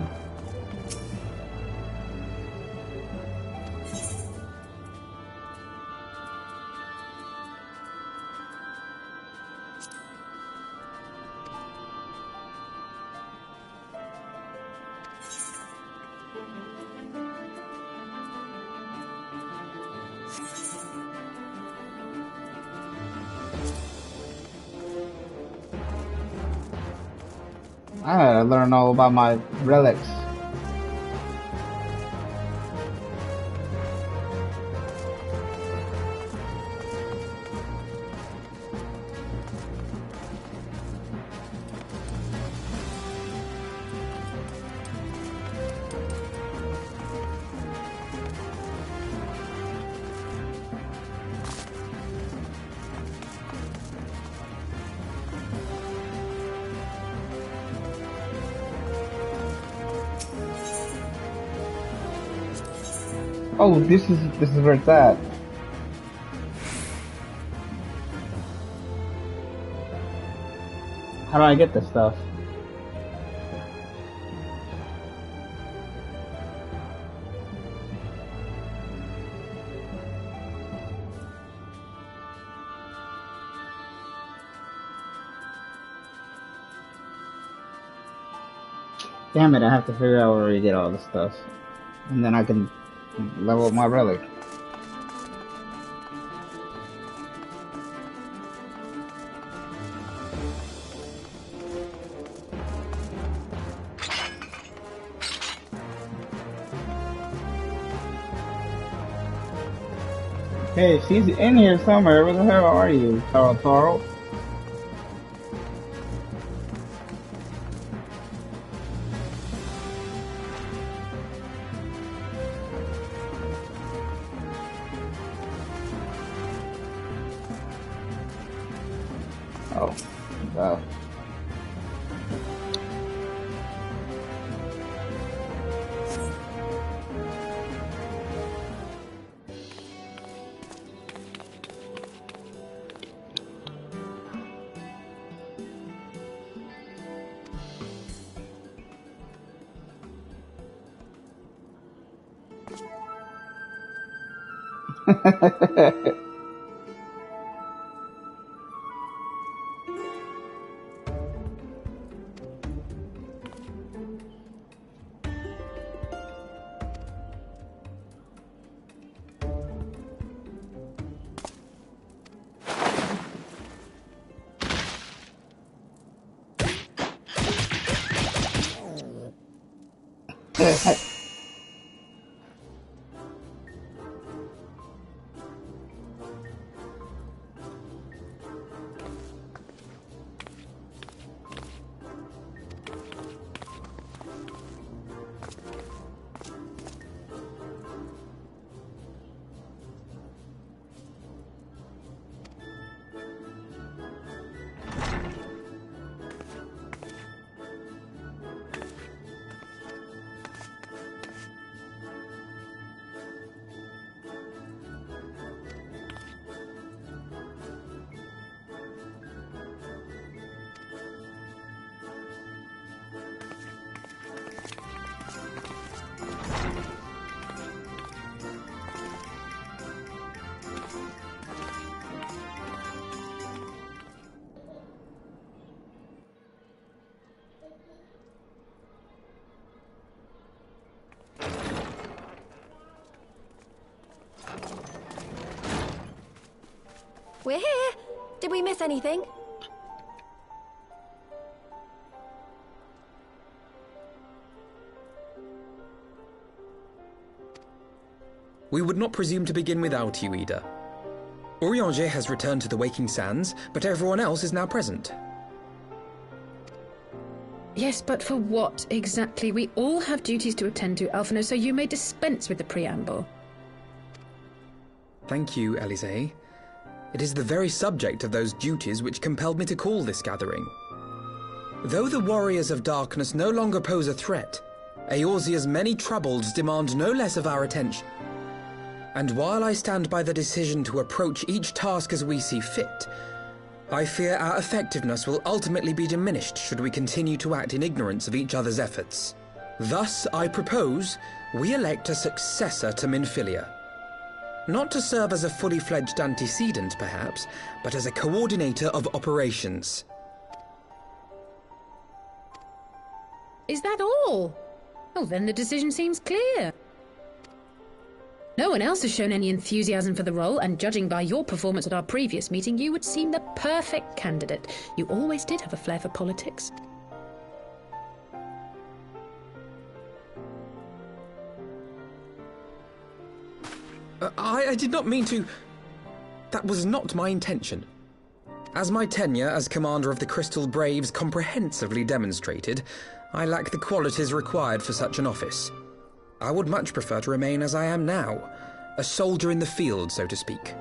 I gotta learn all about my relics. Oh, this is where it's at. How do I get this stuff? Damn it, I have to figure out where we get all this stuff. And then I can level up my relic. Hey, she's in here somewhere. Where the hell are you, Taro? Oh, wow. We're here. Did we miss anything? We would not presume to begin without you, Ida. Urianger has returned to the Waking Sands, but everyone else is now present. Yes, but for what exactly? We all have duties to attend to, Alphino, so you may dispense with the preamble. Thank you, Elise. It is the very subject of those duties which compelled me to call this gathering. Though the warriors of darkness no longer pose a threat, Eorzea's many troubles demand no less of our attention. And while I stand by the decision to approach each task as we see fit, I fear our effectiveness will ultimately be diminished should we continue to act in ignorance of each other's efforts. Thus, I propose we elect a successor to Minfilia. Not to serve as a fully fledged antecedent, perhaps, but as a coordinator of operations. Is that all? Oh, then the decision seems clear. No one else has shown any enthusiasm for the role, and judging by your performance at our previous meeting, you would seem the perfect candidate. You always did have a flair for politics. I did not mean to... That was not my intention. As my tenure as commander of the Crystal Braves comprehensively demonstrated, I lack the qualities required for such an office. I would much prefer to remain as I am now, a soldier in the field, so to speak.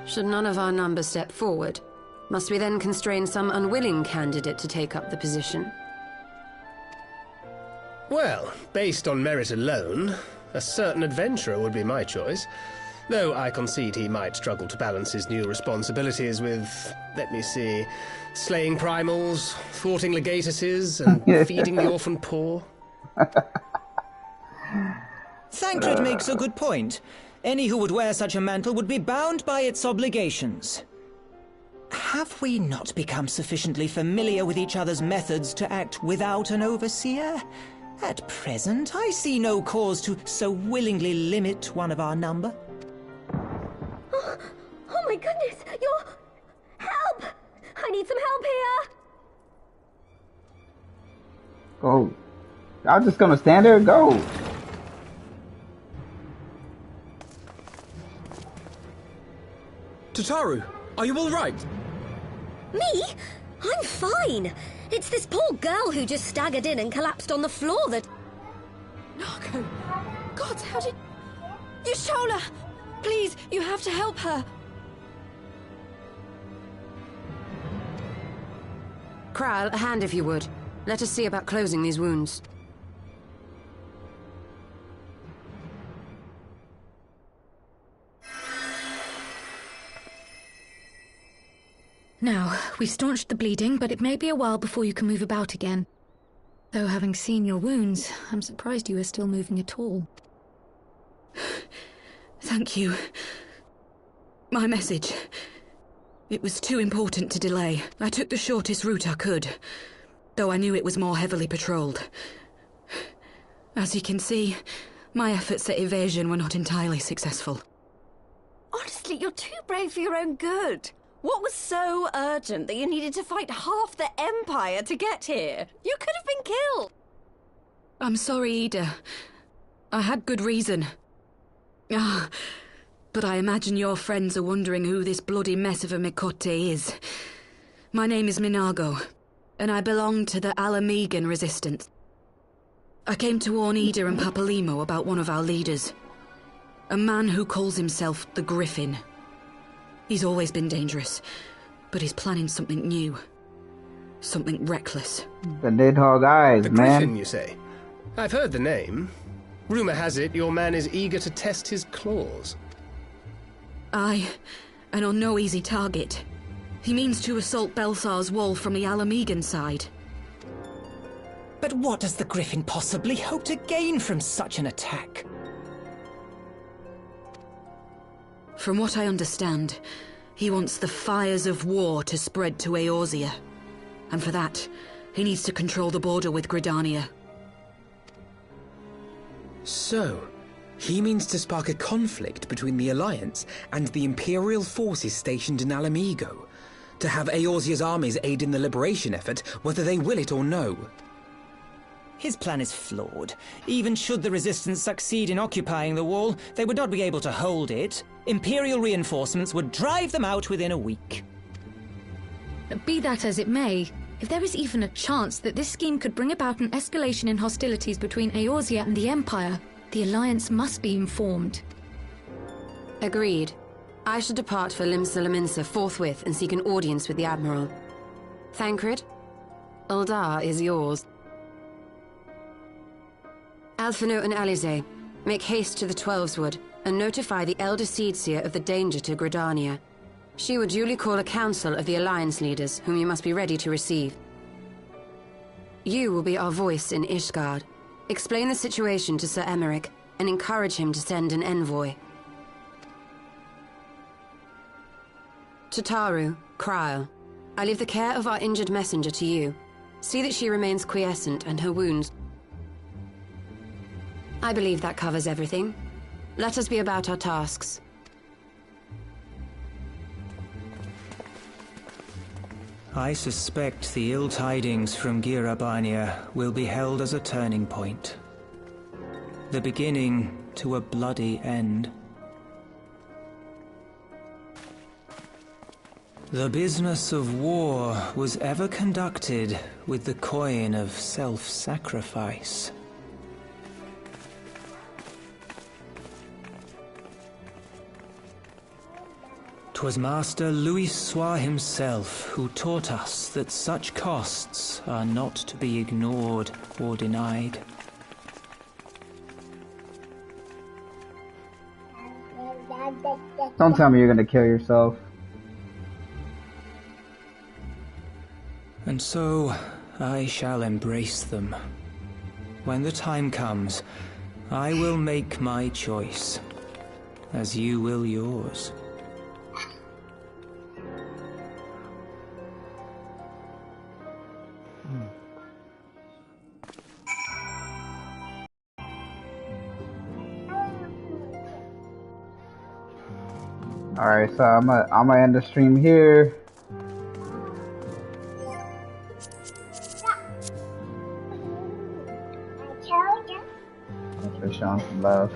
Should none of our numbers step forward, must we then constrain some unwilling candidate to take up the position? Well, based on merit alone, a certain adventurer would be my choice. Though I concede he might struggle to balance his new responsibilities with, let me see, slaying primals, thwarting legatuses, and feeding the orphan poor. Thancred makes a good point. Any who would wear such a mantle would be bound by its obligations. Have we not become sufficiently familiar with each other's methods to act without an overseer? At present, I see no cause to so willingly limit one of our number. Oh my goodness! Help! I need some help here! Go. I'm just gonna stand there and go. Tataru, are you all right? Me? I'm fine. It's this poor girl who just staggered in and collapsed on the floor that... Narco! God, how did... Yashola! Please, you have to help her. Kral, a hand if you would. Let us see about closing these wounds. Now, we staunched the bleeding, but it may be a while before you can move about again. Though having seen your wounds, I'm surprised you are still moving at all. Thank you. My message. It was too important to delay. I took the shortest route I could, though I knew it was more heavily patrolled. As you can see, my efforts at evasion were not entirely successful. Honestly, you're too brave for your own good. What was so urgent that you needed to fight half the Empire to get here? You could have been killed. I'm sorry, Ida. I had good reason. But I imagine your friends are wondering who this bloody mess of a Mikote is. My name is Minago, and I belong to the Alamegan resistance. I came to warn Ida and Papalimo about one of our leaders. A man who calls himself the Griffin. He's always been dangerous, but he's planning something new. Something reckless. The Nidhogg eyes, the man. Griffin, you say? I've heard the name. Rumor has it your man is eager to test his claws. Aye, and on no easy target. He means to assault Belsar's wall from the Alamegan side. But what does the Griffin possibly hope to gain from such an attack? From what I understand, he wants the fires of war to spread to Eorzea. And for that, he needs to control the border with Gridania. So, he means to spark a conflict between the Alliance and the Imperial forces stationed in Alamigo, to have Eorzea's armies aid in the liberation effort, whether they will it or no. His plan is flawed. Even should the Resistance succeed in occupying the wall, they would not be able to hold it. Imperial reinforcements would drive them out within a week. Be that as it may, If there is even a chance that this scheme could bring about an escalation in hostilities between Eorzea and the Empire, the Alliance must be informed. Agreed. I shall depart for Lim-Sulaminsa forthwith and seek an audience with the Admiral. Thancred, Uldar is yours. Alphino and Alize, make haste to the Twelveswood and notify the Elder Seedseer of the danger to Gridania. She will duly call a council of the Alliance leaders, whom you must be ready to receive. You will be our voice in Ishgard. Explain the situation to Sir Emeric, and encourage him to send an envoy. To Taru, Kryl, I leave the care of our injured messenger to you. See that she remains quiescent and her wounds. I believe that covers everything. Let us be about our tasks. I suspect the ill tidings from Girabania will be held as a turning point. The beginning to a bloody end. The business of war was ever conducted with the coin of self-sacrifice. 'Twas Master Louis Soir himself who taught us that such costs are not to be ignored or denied. Don't tell me you're gonna kill yourself. And so, I shall embrace them. When the time comes, I will make my choice, as you will yours. Alright, so I'm gonna end the stream here. Thanks for showing some love.